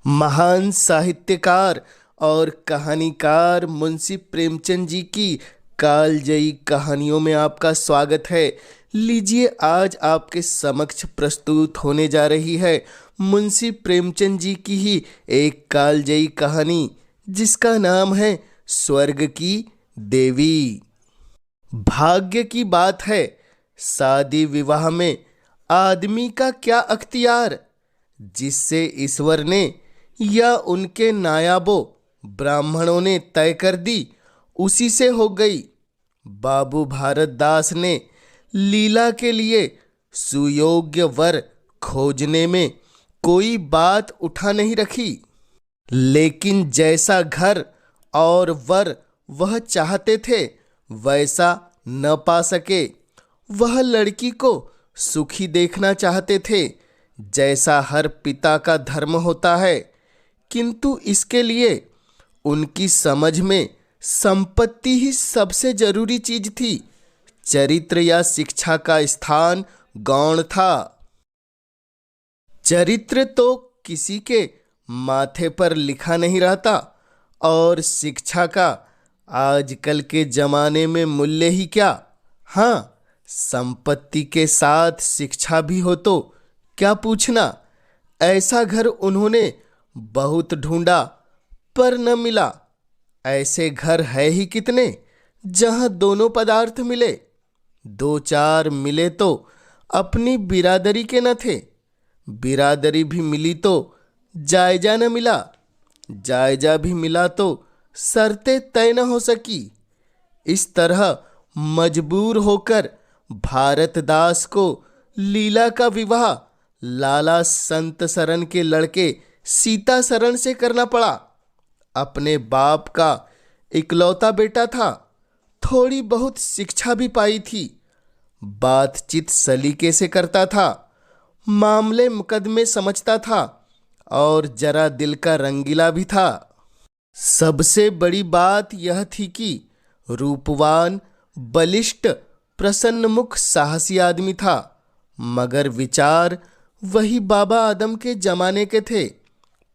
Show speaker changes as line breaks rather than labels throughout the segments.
महान साहित्यकार और कहानीकार मुंशी प्रेमचंद जी की कालजयी कहानियों में आपका स्वागत है। लीजिए, आज आपके समक्ष प्रस्तुत होने जा रही है मुंशी प्रेमचंद जी की ही एक कालजयी कहानी, जिसका नाम है स्वर्ग की देवी। भाग्य की बात है, शादी विवाह में आदमी का क्या अख्तियार, जिससे ईश्वर ने या उनके नायाबों ब्राह्मणों ने तय कर दी, उसी से हो गई। बाबू भारत दास ने लीला के लिए सुयोग्य वर खोजने में कोई बात उठा नहीं रखी, लेकिन जैसा घर और वर वह चाहते थे वैसा न पा सके। वह लड़की को सुखी देखना चाहते थे, जैसा हर पिता का धर्म होता है, किंतु इसके लिए उनकी समझ में संपत्ति ही सबसे जरूरी चीज थी। चरित्र या शिक्षा का स्थान गौण था। चरित्र तो किसी के माथे पर लिखा नहीं रहता, और शिक्षा का आजकल के जमाने में मूल्य ही क्या। हाँ, संपत्ति के साथ शिक्षा भी हो तो क्या पूछना। ऐसा घर उन्होंने बहुत ढूंढा पर न मिला। ऐसे घर है ही कितने जहां दोनों पदार्थ मिले। दो चार मिले तो अपनी बिरादरी के न थे। बिरादरी भी मिली तो जायजा न मिला। जायजा भी मिला तो शर्तें तय न हो सकी। इस तरह मजबूर होकर भारतदास को लीला का विवाह लाला संत सरन के लड़के सीता सरन से करना पड़ा। अपने बाप का इकलौता बेटा था, थोड़ी बहुत शिक्षा भी पाई थी, बातचीत सलीके से करता था, मामले मुकदमे समझता था और जरा दिल का रंगीला भी था। सबसे बड़ी बात यह थी कि रूपवान, बलिष्ठ, प्रसन्नमुख, साहसी आदमी था, मगर विचार वही बाबा आदम के जमाने के थे।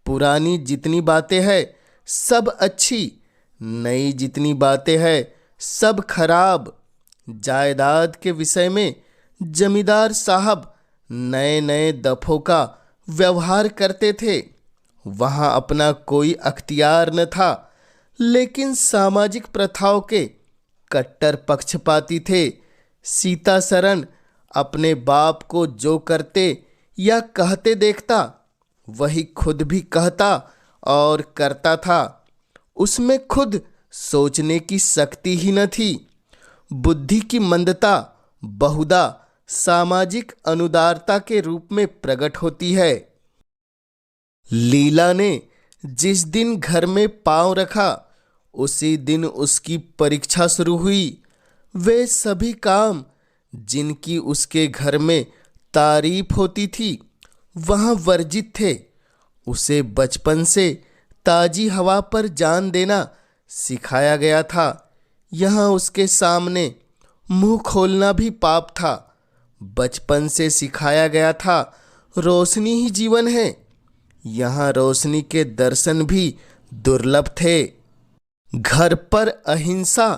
पुरानी जितनी बातें हैं सब अच्छी, नई जितनी बातें हैं सब खराब। जायदाद के विषय में जमींदार साहब नए नए दफों का व्यवहार करते थे। वहाँ अपना कोई अख्तियार न था, लेकिन सामाजिक प्रथाओं के कट्टर पक्षपाती थे। सीता सरन अपने बाप को जो करते या कहते देखता, वही खुद भी कहता और करता था। उसमें खुद सोचने की शक्ति ही न थी। बुद्धि की मंदता बहुधा सामाजिक अनुदारता के रूप में प्रकट होती है। लीला ने जिस दिन घर में पांव रखा, उसी दिन उसकी परीक्षा शुरू हुई। वे सभी काम जिनकी उसके घर में तारीफ होती थी, वहाँ वर्जित थे। उसे बचपन से ताजी हवा पर जान देना सिखाया गया था। यहाँ उसके सामने मुंह खोलना भी पाप था। बचपन से सिखाया गया था रोशनी ही जीवन है। यहाँ रोशनी के दर्शन भी दुर्लभ थे। घर पर अहिंसा,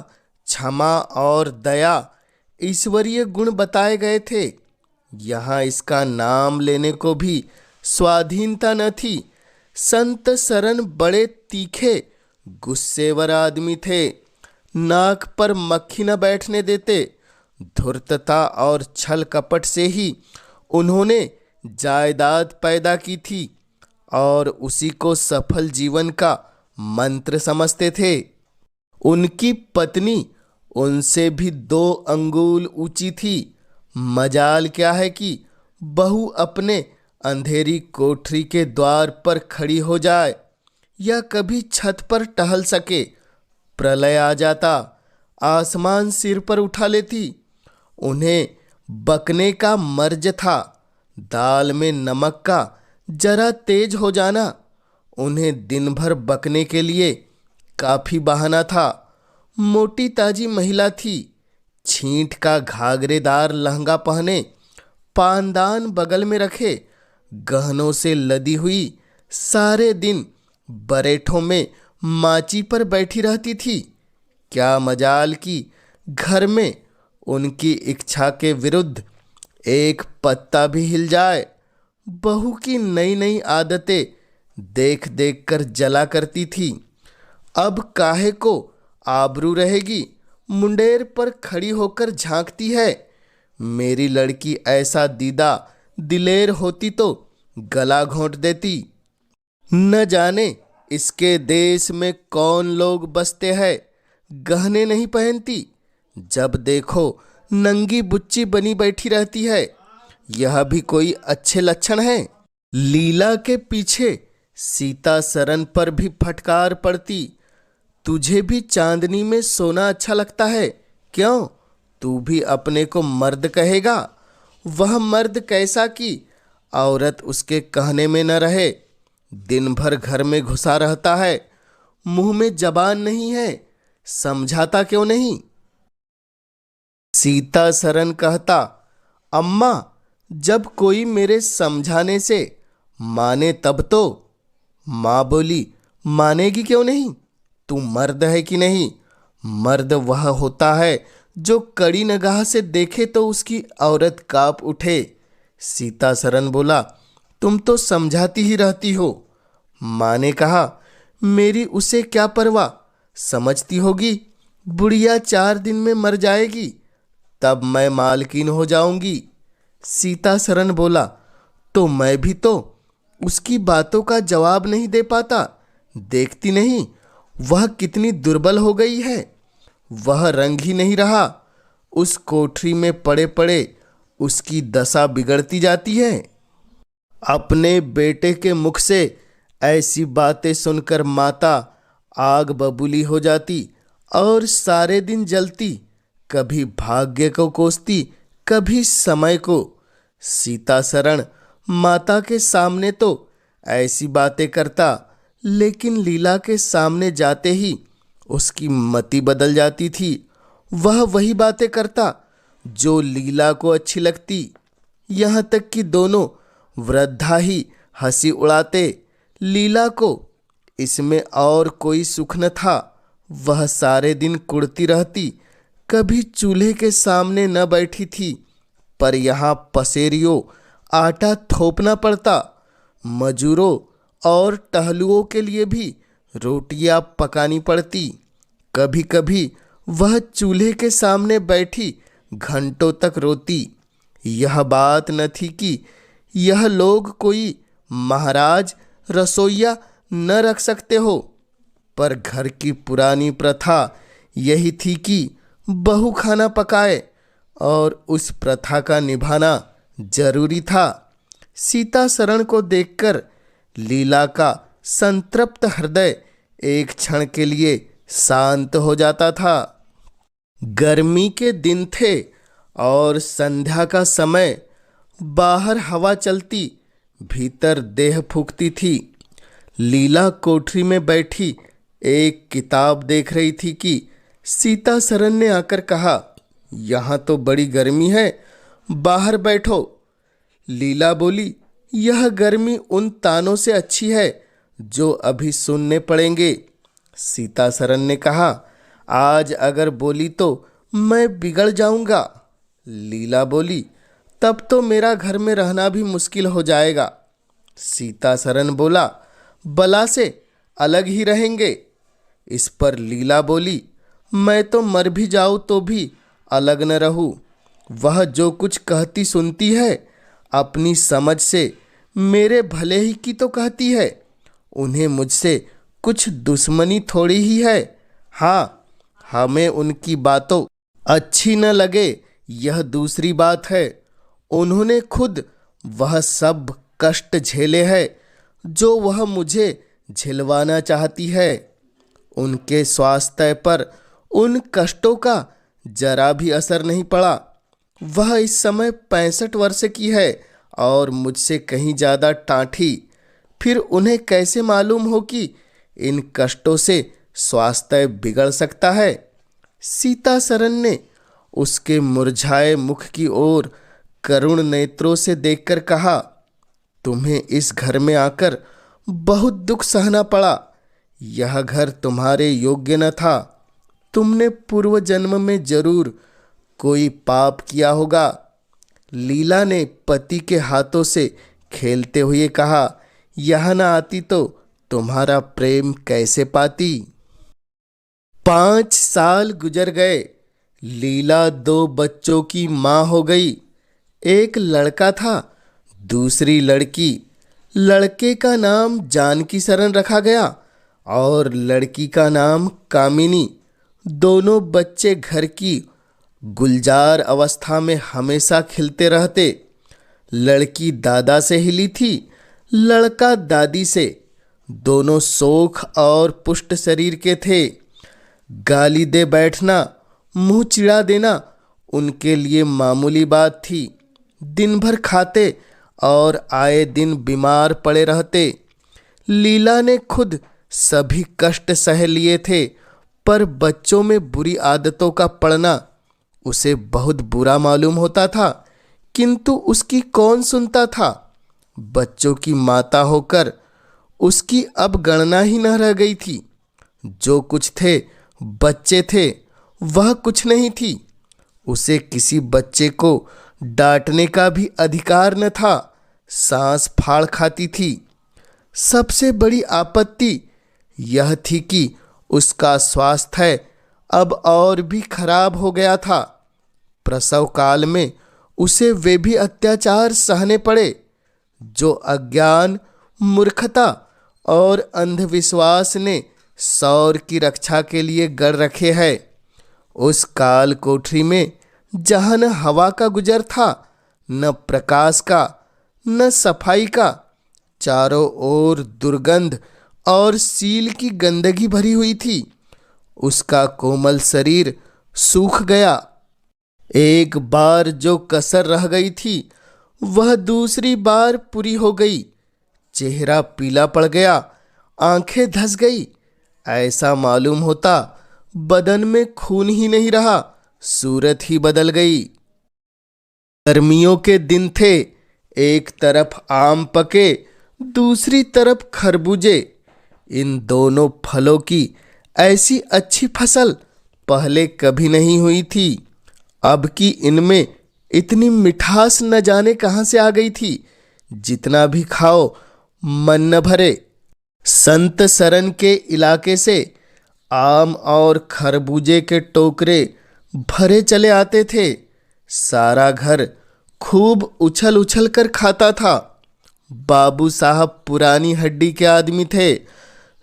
क्षमा और दया ईश्वरीय गुण बताए गए थे। यहाँ इसका नाम लेने को भी स्वाधीनता न थी। संत सरन बड़े तीखे, गुस्सेवर आदमी थे। नाक पर मक्खी न बैठने देते। धूर्तता और छल कपट से ही उन्होंने जायदाद पैदा की थी और उसी को सफल जीवन का मंत्र समझते थे। उनकी पत्नी उनसे भी 2 अंगुल ऊंची थी। मजाल क्या है कि बहू अपने अंधेरी कोठरी के द्वार पर खड़ी हो जाए या कभी छत पर टहल सके। प्रलय आ जाता, आसमान सिर पर उठा लेती। उन्हें बकने का मर्ज था। दाल में नमक का जरा तेज हो जाना उन्हें दिन भर बकने के लिए काफी बहाना था। मोटी ताजी महिला थी। छींट का घाघरेदार लहंगा पहने, पानदान बगल में रखे, गहनों से लदी हुई सारे दिन बरेठों में माची पर बैठी रहती थी। क्या मजाल कि घर में उनकी इच्छा के विरुद्ध एक पत्ता भी हिल जाए। बहू की नई नई आदतें देख देख कर जला करती थी। अब काहे को आबरू रहेगी, मुंडेर पर खड़ी होकर झांकती है। मेरी लड़की ऐसा दीदा दिलेर होती तो गला घोंट देती। न जाने इसके देश में कौन लोग बसते हैं, गहने नहीं पहनती, जब देखो नंगी बुच्ची बनी बैठी रहती है। यह भी कोई अच्छे लक्षण है? लीला के पीछे सीता सरन पर भी फटकार पड़ती। तुझे भी चांदनी में सोना अच्छा लगता है क्यों? तू भी अपने को मर्द कहेगा? वह मर्द कैसा कि औरत उसके कहने में न रहे। दिन भर घर में घुसा रहता है, मुंह में जबान नहीं है, समझाता क्यों नहीं? सीता सरन कहता, अम्मा जब कोई मेरे समझाने से माने तब तो। माँ बोली, मानेगी क्यों नहीं? तू मर्द है कि नहीं? मर्द वह होता है जो कड़ी निगाह से देखे तो उसकी औरत कांप उठे। सीता सरन बोला, तुम तो समझाती ही रहती हो। माँ ने कहा, मेरी उसे क्या परवाह, समझती होगी बुढ़िया 4 दिन में मर जाएगी, तब मैं मालकिन हो जाऊंगी। सीता सरन बोला, तो मैं भी तो उसकी बातों का जवाब नहीं दे पाता। देखती नहीं वह कितनी दुर्बल हो गई है? वह रंग ही नहीं रहा। उस कोठरी में पड़े पड़े उसकी दशा बिगड़ती जाती है। अपने बेटे के मुख से ऐसी बातें सुनकर माता आग बबूली हो जाती और सारे दिन जलती, कभी भाग्य को कोसती, कभी समय को। सीता सरन माता के सामने तो ऐसी बातें करता, लेकिन लीला के सामने जाते ही उसकी मति बदल जाती थी। वह वही बातें करता जो लीला को अच्छी लगती। यहाँ तक कि दोनों वृद्धा ही हंसी उड़ाते। लीला को इसमें और कोई सुख न था। वह सारे दिन कुढ़ती रहती, कभी चूल्हे के सामने न बैठी थी, पर यहाँ पसेरियों आटा थोपना पड़ता। मजूरों और टहलुओं के लिए भी रोटियां पकानी पड़ती। कभी कभी वह चूल्हे के सामने बैठी घंटों तक रोती। यह बात न थी कि यह लोग कोई महाराज रसोइया न रख सकते हो, पर घर की पुरानी प्रथा यही थी कि बहू खाना पकाए और उस प्रथा का निभाना जरूरी था। सीता सरन को देखकर लीला का संतृप्त हृदय एक क्षण के लिए शांत हो जाता था। गर्मी के दिन थे और संध्या का समय। बाहर हवा चलती, भीतर देह फूकती थी। लीला कोठरी में बैठी एक किताब देख रही थी कि सीता सरन ने आकर कहा, यहाँ तो बड़ी गर्मी है, बाहर बैठो। लीला बोली, यह गर्मी उन तानों से अच्छी है जो अभी सुनने पड़ेंगे। सीता सरन ने कहा, आज अगर बोली तो मैं बिगड़ जाऊंगा। लीला बोली, तब तो मेरा घर में रहना भी मुश्किल हो जाएगा। सीता सरन बोला, बला से अलग ही रहेंगे। इस पर लीला बोली, मैं तो मर भी जाऊं तो भी अलग न रहूं। वह जो कुछ कहती सुनती है, अपनी समझ से मेरे भले ही की तो कहती है। उन्हें मुझसे कुछ दुश्मनी थोड़ी ही है। हाँ, हमें उनकी बातों अच्छी न लगे यह दूसरी बात है। उन्होंने खुद वह सब कष्ट झेले हैं जो वह मुझे झिलवाना चाहती है। उनके स्वास्थ्य पर उन कष्टों का जरा भी असर नहीं पड़ा। वह इस समय 65 वर्ष की है और मुझसे कहीं ज़्यादा टाँठी। फिर उन्हें कैसे मालूम हो कि इन कष्टों से स्वास्थ्य बिगड़ सकता है? सीता सरन ने उसके मुरझाए मुख की ओर करुण नेत्रों से देखकर कहा, तुम्हें इस घर में आकर बहुत दुख सहना पड़ा। यह घर तुम्हारे योग्य न था। तुमने पूर्व जन्म में जरूर कोई पाप किया होगा। लीला ने पति के हाथों से खेलते हुए कहा, यह न आती तो तुम्हारा प्रेम कैसे पाती। 5 साल गुजर गए। लीला 2 बच्चों की माँ हो गई। एक लड़का था, दूसरी लड़की। लड़के का नाम जानकी शरण रखा गया और लड़की का नाम कामिनी। दोनों बच्चे घर की गुलजार अवस्था में हमेशा खिलते रहते। लड़की दादा से हिली थी, लड़का दादी से। दोनों सोख और पुष्ट शरीर के थे। गाली दे बैठना, मुंह चिढ़ा देना उनके लिए मामूली बात थी। दिन भर खाते और आए दिन बीमार पड़े रहते। लीला ने खुद सभी कष्ट सह लिए थे, पर बच्चों में बुरी आदतों का पड़ना उसे बहुत बुरा मालूम होता था, किंतु उसकी कौन सुनता था। बच्चों की माता होकर उसकी अब गणना ही न रह गई थी। जो कुछ थे बच्चे थे, वह कुछ नहीं थी। उसे किसी बच्चे को डांटने का भी अधिकार न था। सांस फाड़ खाती थी। सबसे बड़ी आपत्ति यह थी कि उसका स्वास्थ्य अब और भी खराब हो गया था। प्रसव काल में उसे वे भी अत्याचार सहने पड़े जो अज्ञान, मूर्खता और अंधविश्वास ने सौर की रक्षा के लिए गढ़ रखे हैं। उस काल कोठरी में जहाँ न हवा का गुजर था, न प्रकाश का, न सफाई का, चारों ओर दुर्गंध और सील की गंदगी भरी हुई थी। उसका कोमल शरीर सूख गया। एक बार जो कसर रह गई थी वह दूसरी बार पूरी हो गई। चेहरा पीला पड़ गया, आंखें धंस गई। ऐसा मालूम होता बदन में खून ही नहीं रहा, सूरत ही बदल गई। गर्मियों के दिन थे। एक तरफ आम पके, दूसरी तरफ खरबूजे। इन दोनों फलों की ऐसी अच्छी फसल पहले कभी नहीं हुई थी। अब की इनमें इतनी मिठास न जाने कहाँ से आ गई थी। जितना भी खाओ मन न भरे। संत सरन के इलाके से आम और खरबूजे के टोकरे भरे चले आते थे। सारा घर खूब उछल उछल कर खाता था। बाबू साहब पुरानी हड्डी के आदमी थे।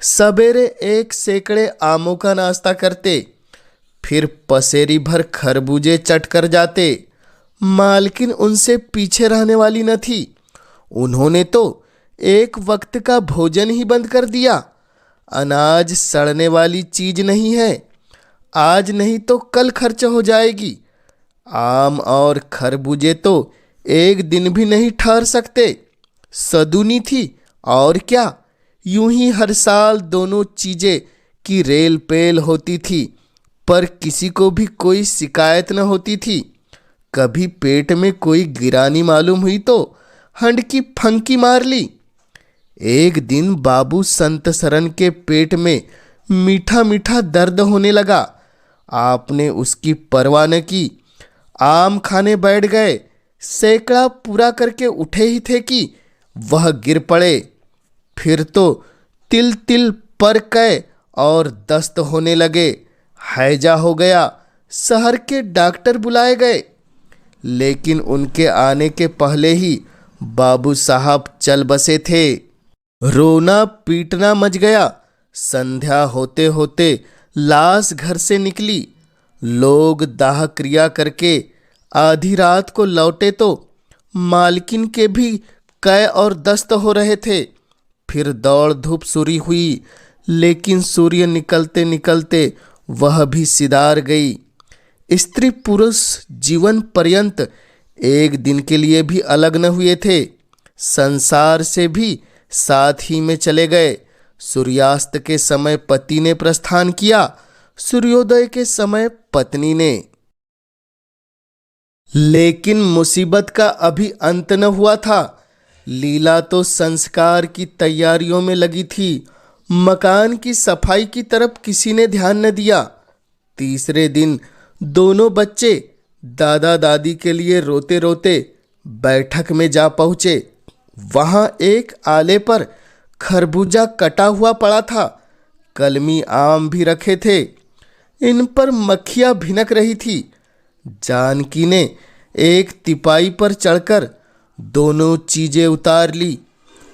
सवेरे 1 सैकड़े आमों का नाश्ता करते, फिर पसेरी भर खरबूजे चट कर जाते। मालकिन उनसे पीछे रहने वाली न थी। उन्होंने तो एक वक्त का भोजन ही बंद कर दिया। अनाज सड़ने वाली चीज नहीं है, आज नहीं तो कल खर्च हो जाएगी। आम और खरबूजे तो एक दिन भी नहीं ठहर सकते। सदुनी थी और क्या। यूं ही हर साल दोनों चीजें की रेल पेल होती थी, पर किसी को भी कोई शिकायत न होती थी। कभी पेट में कोई गिरानी मालूम हुई तो हंड की फंकी मार ली। एक दिन बाबू संत सरन के पेट में मीठा मीठा दर्द होने लगा। आपने उसकी परवाह न की, आम खाने बैठ गए। सैकड़ा पूरा करके उठे ही थे कि वह गिर पड़े। फिर तो तिल तिल पर गए और दस्त होने लगे। हैजा हो गया। शहर के डॉक्टर बुलाए गए, लेकिन उनके आने के पहले ही बाबू साहब चल बसे थे। रोना पीटना मच गया। संध्या होते होते लाश घर से निकली। लोग दाह क्रिया करके आधी रात को लौटे तो मालकिन के भी कै और दस्त हो रहे थे। फिर दौड़ धूप शुरू हुई, लेकिन सूर्य निकलते निकलते वह भी सिदार गई। स्त्री पुरुष जीवन पर्यंत एक दिन के लिए भी अलग न हुए थे। संसार से भी साथ ही में चले गए। सूर्यास्त के समय पति ने प्रस्थान किया, सूर्योदय के समय पत्नी ने। लेकिन मुसीबत का अभी अंत न हुआ था। लीला तो संस्कार की तैयारियों में लगी थी। मकान की सफाई की तरफ किसी ने ध्यान न दिया। तीसरे दिन दोनों बच्चे दादा दादी के लिए रोते रोते बैठक में जा पहुंचे। वहां एक आले पर खरबूजा कटा हुआ पड़ा था। कलमी आम भी रखे थे। इन पर मक्खियां भिनक रही थी। जानकी ने एक तिपाई पर चढ़कर दोनों चीजें उतार ली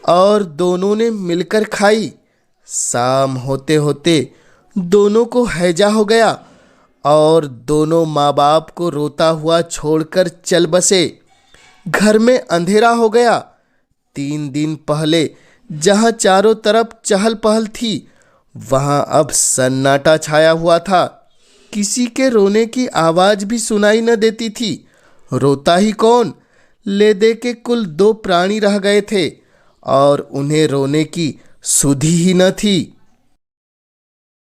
और दोनों ने मिलकर खाई। शाम होते होते दोनों को हैजा हो गया और दोनों माँ बाप को रोता हुआ छोड़कर चल बसे। घर में अंधेरा हो गया। 3 दिन पहले जहाँ चारों तरफ चहल पहल थी, वहाँ अब सन्नाटा छाया हुआ था। किसी के रोने की आवाज भी सुनाई न देती थी। रोता ही कौन? ले दे के कुल 2 प्राणी रह गए थे और उन्हें रोने की सुधि ही न थी।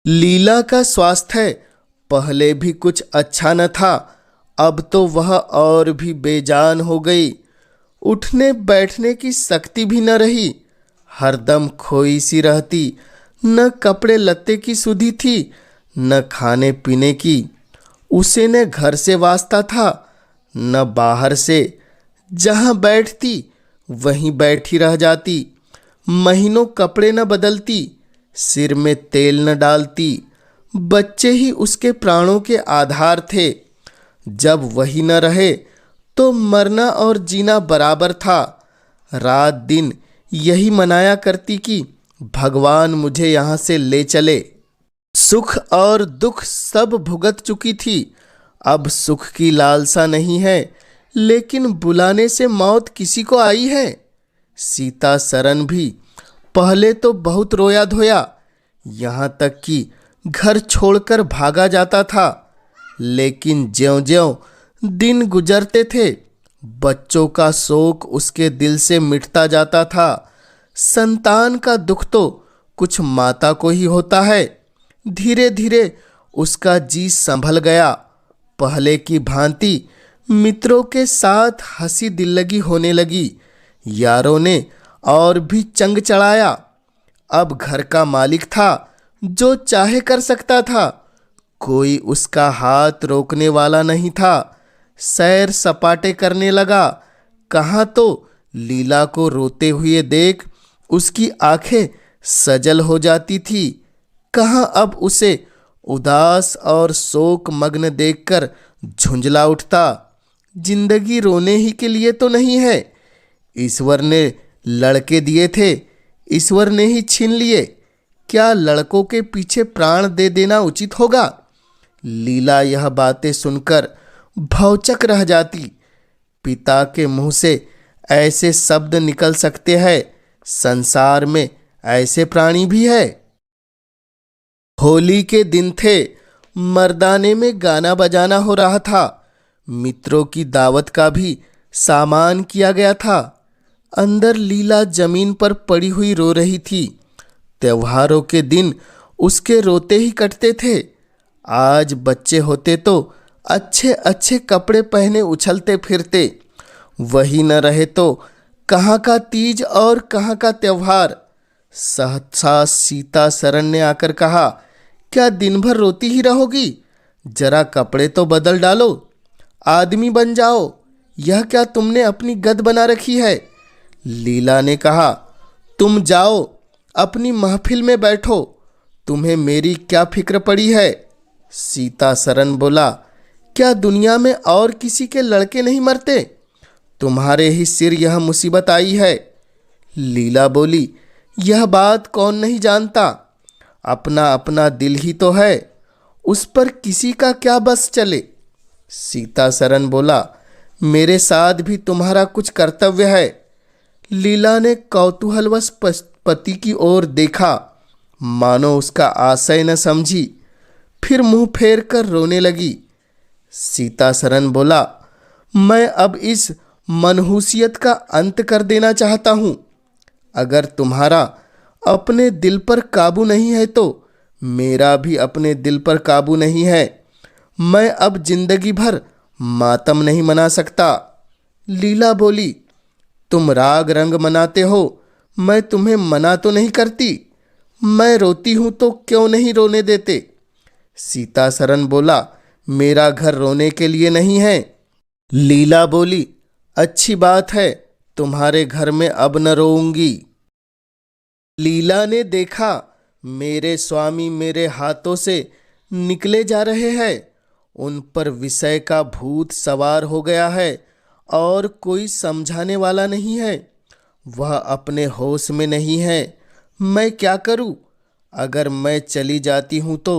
लीला का स्वास्थ्य पहले भी कुछ अच्छा न था, अब तो वह और भी बेजान हो गई। उठने बैठने की शक्ति भी न रही। हरदम खोई सी रहती। न कपड़े लत्ते की सुधि थी, न खाने पीने की। उसे न घर से वास्ता था, न बाहर से। जहाँ बैठती वहीं बैठी रह जाती। महीनों कपड़े न बदलती, सिर में तेल न डालती। बच्चे ही उसके प्राणों के आधार थे। जब वही न रहे तो मरना और जीना बराबर था। रात दिन यही मनाया करती कि भगवान मुझे यहाँ से ले चले। सुख और दुख सब भुगत चुकी थी। अब सुख की लालसा नहीं है, लेकिन बुलाने से मौत किसी को आई है। सीता सरन भी पहले तो बहुत रोया धोया, यहाँ तक कि घर छोड़कर भागा जाता था। लेकिन ज्यों-ज्यों दिन गुजरते थे, बच्चों का शोक उसके दिल से मिटता जाता था। संतान का दुख तो कुछ माता को ही होता है। धीरे धीरे उसका जी संभल गया। पहले की भांति मित्रों के साथ हंसी दिल्लगी होने लगी। यारों ने और भी चंग चढ़ाया। अब घर का मालिक था, जो चाहे कर सकता था। कोई उसका हाथ रोकने वाला नहीं था। सैर सपाटे करने लगा। कहाँ तो लीला को रोते हुए देख उसकी आंखें सजल हो जाती थी, कहाँ अब उसे उदास और शोक मग्न देखकर झुंझला उठता। जिंदगी रोने ही के लिए तो नहीं है। ईश्वर ने लड़के दिए थे, ईश्वर ने ही छीन लिए। क्या लड़कों के पीछे प्राण दे देना उचित होगा? लीला यह बातें सुनकर भौचक रह जाती। पिता के मुंह से ऐसे शब्द निकल सकते हैं? संसार में ऐसे प्राणी भी है? होली के दिन थे। मर्दाने में गाना बजाना हो रहा था। मित्रों की दावत का भी सामान किया गया था। अंदर लीला जमीन पर पड़ी हुई रो रही थी। त्योहारों के दिन उसके रोते ही कटते थे। आज बच्चे होते तो अच्छे अच्छे कपड़े पहने उछलते फिरते। वही न रहे तो कहाँ का तीज और कहाँ का त्योहार। सहसा सीता सरन ने आकर कहा, क्या दिन भर रोती ही रहोगी? जरा कपड़े तो बदल डालो, आदमी बन जाओ। यह क्या तुमने अपनी गद बना रखी है? लीला ने कहा, तुम जाओ अपनी महफिल में बैठो, तुम्हें मेरी क्या फिक्र पड़ी है? सीता सरन बोला, क्या दुनिया में और किसी के लड़के नहीं मरते? तुम्हारे ही सिर यह मुसीबत आई है। लीला बोली, यह बात कौन नहीं जानता। अपना अपना दिल ही तो है, उस पर किसी का क्या बस चले। सीता सरन बोला, मेरे साथ भी तुम्हारा कुछ कर्तव्य है। लीला ने कौतूहलवश पति की ओर देखा, मानो उसका आशय न समझी। फिर मुंह फेर कर रोने लगी। सीता सरन बोला, मैं अब इस मनहूसियत का अंत कर देना चाहता हूँ। अगर तुम्हारा अपने दिल पर काबू नहीं है तो मेरा भी अपने दिल पर काबू नहीं है। मैं अब जिंदगी भर मातम नहीं मना सकता। लीला बोली, तुम राग रंग मनाते हो, मैं तुम्हें मना तो नहीं करती। मैं रोती हूं तो क्यों नहीं रोने देते? सीता सरन बोला, मेरा घर रोने के लिए नहीं है। लीला बोली, अच्छी बात है, तुम्हारे घर में अब न रोऊंगी। लीला ने देखा मेरे स्वामी मेरे हाथों से निकले जा रहे हैं, उन पर विषय का भूत सवार हो गया है और कोई समझाने वाला नहीं है। वह अपने होश में नहीं है। मैं क्या करूं? अगर मैं चली जाती हूं तो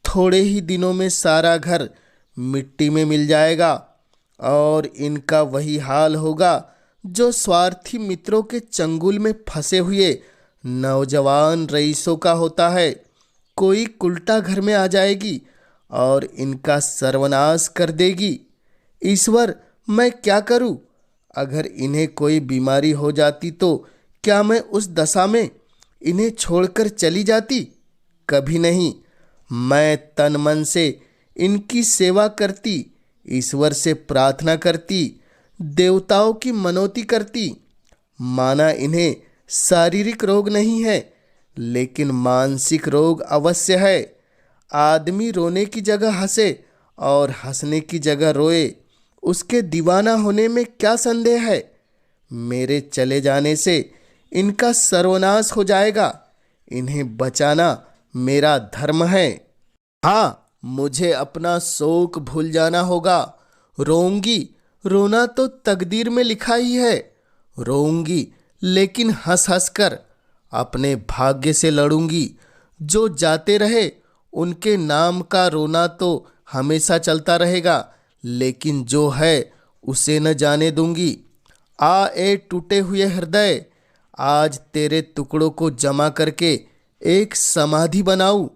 थोड़े ही दिनों में सारा घर मिट्टी में मिल जाएगा और इनका वही हाल होगा जो स्वार्थी मित्रों के चंगुल में फंसे हुए नौजवान रईसों का होता है। कोई उल्टा घर में आ जाएगी और इनका सर्वनाश कर देगी। ईश्वर, मैं क्या करूं? अगर इन्हें कोई बीमारी हो जाती तो क्या मैं उस दशा में इन्हें छोड़कर चली जाती? कभी नहीं। मैं तन मन से इनकी सेवा करती, ईश्वर से प्रार्थना करती, देवताओं की मनौती करती। माना इन्हें शारीरिक रोग नहीं है, लेकिन मानसिक रोग अवश्य है। आदमी रोने की जगह हंसे और हंसने की जगह रोए, उसके दीवाना होने में क्या संदेह है? मेरे चले जाने से इनका सर्वनाश हो जाएगा। इन्हें बचाना मेरा धर्म है। हाँ, मुझे अपना शोक भूल जाना होगा। रोऊंगी, रोना तो तकदीर में लिखा ही है। रोऊंगी, लेकिन हंस हंस कर अपने भाग्य से लड़ूंगी। जो जाते रहे उनके नाम का रोना तो हमेशा चलता रहेगा, लेकिन जो है उसे न जाने दूंगी। आ ए टूटे हुए हृदय, आज तेरे टुकड़ों को जमा करके एक समाधि बनाऊं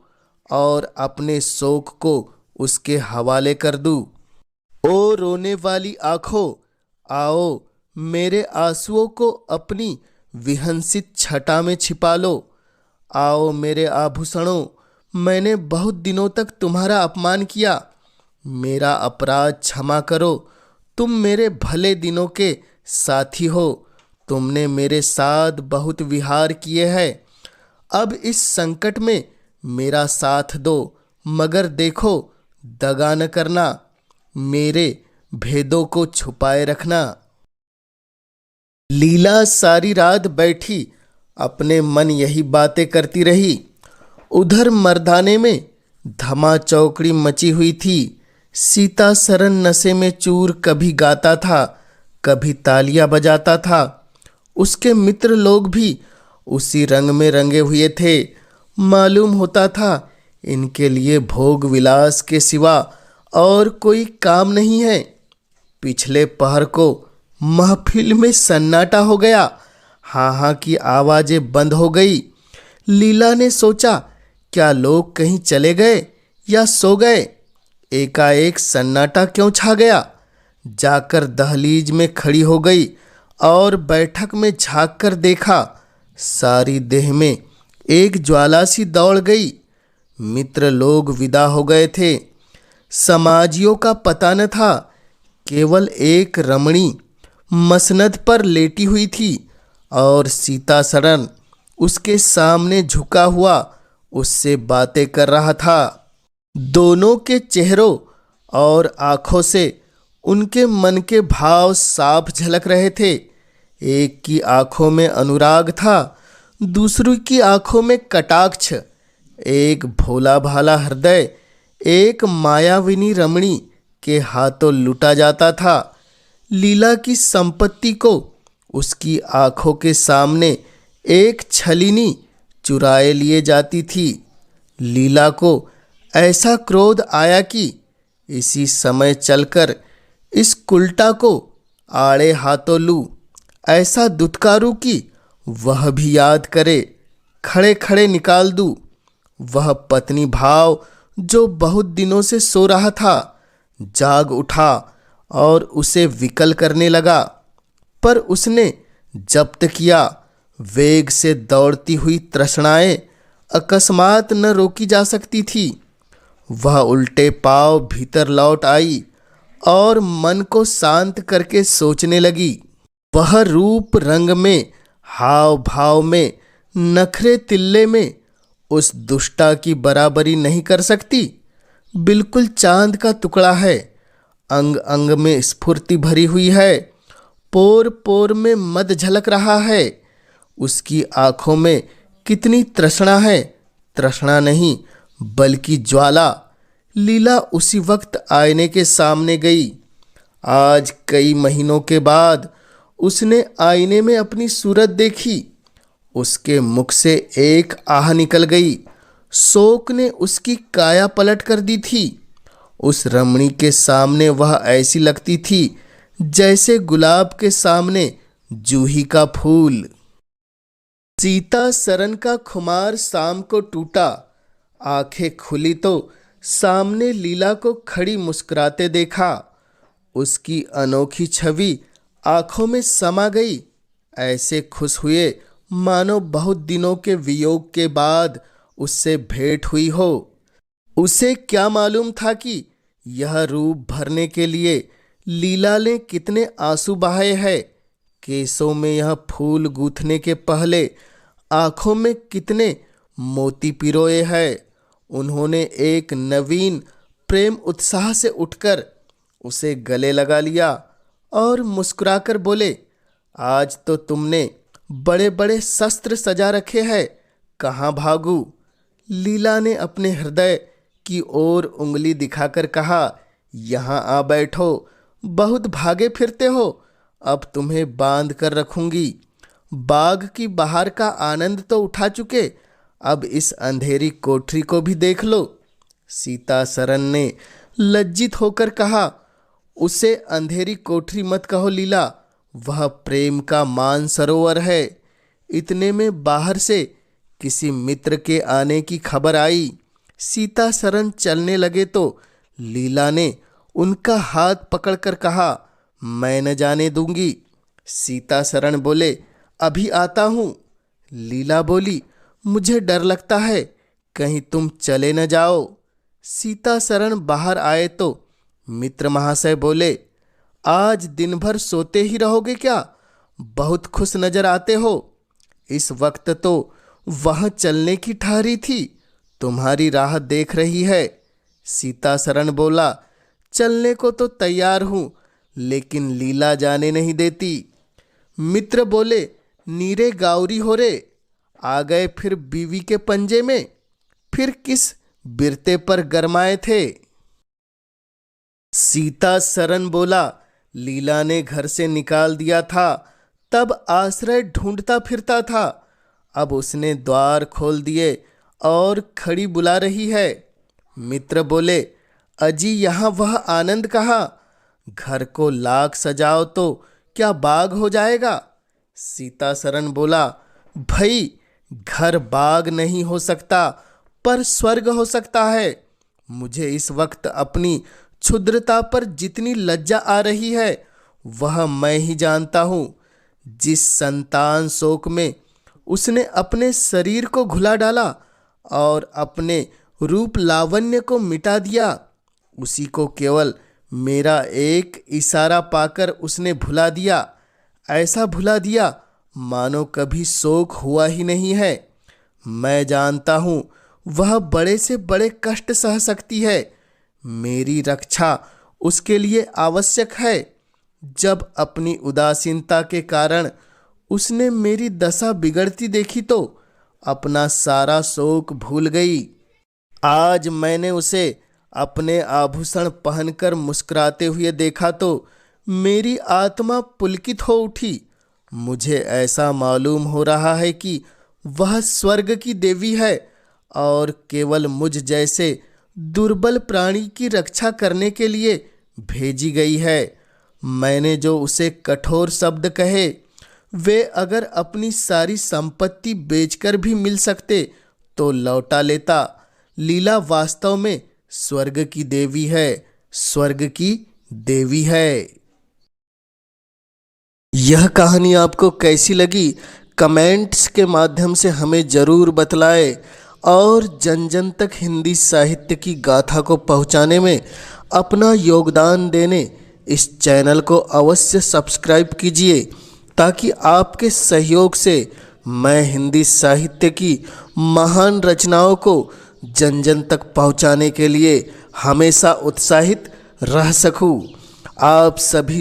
और अपने शोक को उसके हवाले कर दूं। ओ रोने वाली आंखों, आओ मेरे आंसुओं को अपनी विहंसित छटा में छिपा लो। आओ मेरे आभूषणों, मैंने बहुत दिनों तक तुम्हारा अपमान किया, मेरा अपराध क्षमा करो। तुम मेरे भले दिनों के साथी हो, तुमने मेरे साथ बहुत विहार किए हैं। अब इस संकट में मेरा साथ दो, मगर देखो दगा न करना, मेरे भेदों को छुपाए रखना। लीला सारी रात बैठी अपने मन यही बातें करती रही। उधर मर्दाने में धमा चौकड़ी मची हुई थी। सीता सरन नशे में चूर कभी गाता था, कभी तालियां बजाता था। उसके मित्र लोग भी उसी रंग में रंगे हुए थे। मालूम होता था इनके लिए भोग विलास के सिवा और कोई काम नहीं है। पिछले पहर को महफिल में सन्नाटा हो गया। हाँ हाँ की आवाजें बंद हो गई। लीला ने सोचा, क्या लोग कहीं चले गए या सो गए? एकाएक सन्नाटा क्यों छा गया? जाकर दहलीज में खड़ी हो गई और बैठक में झांक कर देखा। सारी देह में एक ज्वाला सी दौड़ गई। मित्र लोग विदा हो गए थे। समाजियों का पता न था। केवल एक रमणी मसनद पर लेटी हुई थी और सीता सरन उसके सामने झुका हुआ उससे बातें कर रहा था। दोनों के चेहरों और आंखों से उनके मन के भाव साफ झलक रहे थे। एक की आंखों में अनुराग था, दूसरी की आंखों में कटाक्ष। एक भोला भाला हृदय एक मायाविनी रमणी के हाथों लुटा जाता था। लीला की संपत्ति को उसकी आंखों के सामने एक छलिनी चुराए लिए जाती थी। लीला को ऐसा क्रोध आया कि इसी समय चलकर इस कुल्टा को आड़े हाथों लूं, ऐसा दुत्कारूं कि वह भी याद करे, खड़े खड़े निकाल दूं। वह पत्नी भाव जो बहुत दिनों से सो रहा था जाग उठा और उसे विकल करने लगा, पर उसने जब्त किया। वेग से दौड़ती हुई तृष्णाएं अकस्मात न रोकी जा सकती थी। वह उल्टे पांव भीतर लौट आई और मन को शांत करके सोचने लगी। वह रूप रंग में, हाव भाव में, नखरे तिल्ले में उस दुष्टा की बराबरी नहीं कर सकती। बिल्कुल चांद का टुकड़ा है। अंग अंग में स्फूर्ति भरी हुई है। पोर पोर में मद झलक रहा है। उसकी आंखों में कितनी तृष्णा है। तृष्णा नहीं बल्कि ज्वाला। लीला उसी वक्त आईने के सामने गई। आज कई महीनों के बाद उसने आईने में अपनी सूरत देखी। उसके मुख से एक आह निकल गई। शोक ने उसकी काया पलट कर दी थी। उस रमणी के सामने वह ऐसी लगती थी जैसे गुलाब के सामने जूही का फूल। सीता सरन का खुमार शाम को टूटा। आंखें खुली तो सामने लीला को खड़ी मुस्कुराते देखा। उसकी अनोखी छवि आंखों में समा गई। ऐसे खुश हुए मानो बहुत दिनों के वियोग के बाद उससे भेंट हुई हो। उसे क्या मालूम था कि यह रूप भरने के लिए लीला ने कितने आंसू बहाए हैं। केसों में यह फूल गूंथने के पहले आंखों में कितने मोती पिरोए हैं। उन्होंने एक नवीन प्रेम उत्साह से उठकर उसे गले लगा लिया और मुस्कुराकर बोले, आज तो तुमने बड़े बड़े शस्त्र सजा रखे हैं, कहाँ भागूं? लीला ने अपने हृदय की ओर उंगली दिखाकर कहा, यहाँ आ बैठो। बहुत भागे फिरते हो, अब तुम्हें बांध कर रखूंगी। बाग की बहार का आनंद तो उठा चुके, अब इस अंधेरी कोठरी को भी देख लो। सीता सरन ने लज्जित होकर कहा, उसे अंधेरी कोठरी मत कहो लीला, वह प्रेम का मानसरोवर है। इतने में बाहर से किसी मित्र के आने की खबर आई। सीता सरन चलने लगे तो लीला ने उनका हाथ पकड़कर कहा, मैं न जाने दूंगी। सीता सरन बोले, अभी आता हूँ। लीला बोली, मुझे डर लगता है, कहीं तुम चले न जाओ। सीता सरन बाहर आए तो मित्र महाशय बोले, आज दिन भर सोते ही रहोगे क्या? बहुत खुश नजर आते हो। इस वक्त तो वह चलने की ठहरी थी, तुम्हारी राह देख रही है। सीता सरन बोला, चलने को तो तैयार हूं, लेकिन लीला जाने नहीं देती। मित्र बोले, नीरे गाउरी हो रे, आ गए फिर बीवी के पंजे में, फिर किस बिरते पर गरमाए थे? सीता सरन बोला, लीला ने घर से निकाल दिया था, तब आश्रय ढूंढता फिरता था। अब उसने द्वार खोल दिए और खड़ी बुला रही है। मित्र बोले, अजी यहाँ वह आनंद कहाँ? घर को लाख सजाओ तो क्या बाग हो जाएगा? सीता सरन बोला, भाई घर बाग नहीं हो सकता, पर स्वर्ग हो सकता है। मुझे इस वक्त अपनी क्षुद्रता पर जितनी लज्जा आ रही है वह मैं ही जानता हूँ। जिस संतान शोक में उसने अपने शरीर को घुला डाला और अपने रूप लावण्य को मिटा दिया, उसी को केवल मेरा एक इशारा पाकर उसने भुला दिया। ऐसा भुला दिया मानो कभी शोक हुआ ही नहीं है। मैं जानता हूँ वह बड़े से बड़े कष्ट सह सकती है। मेरी रक्षा उसके लिए आवश्यक है। जब अपनी उदासीनता के कारण उसने मेरी दशा बिगड़ती देखी तो अपना सारा शोक भूल गई। आज मैंने उसे अपने आभूषण पहनकर मुस्कुराते हुए देखा तो मेरी आत्मा पुलकित हो उठी। मुझे ऐसा मालूम हो रहा है कि वह स्वर्ग की देवी है और केवल मुझ जैसे दुर्बल प्राणी की रक्षा करने के लिए भेजी गई है। मैंने जो उसे कठोर शब्द कहे वे अगर अपनी सारी संपत्ति बेचकर भी मिल सकते तो लौटा लेता। लीला वास्तव में स्वर्ग की देवी है, स्वर्ग की देवी है। यह कहानी आपको कैसी लगी कमेंट्स के माध्यम से हमें ज़रूर बतलाएं और जन जन तक हिंदी साहित्य की गाथा को पहुंचाने में अपना योगदान देने इस चैनल को अवश्य सब्सक्राइब कीजिए ताकि आपके सहयोग से मैं हिंदी साहित्य की महान रचनाओं को जन जन तक पहुंचाने के लिए हमेशा उत्साहित रह सकूं। आप सभी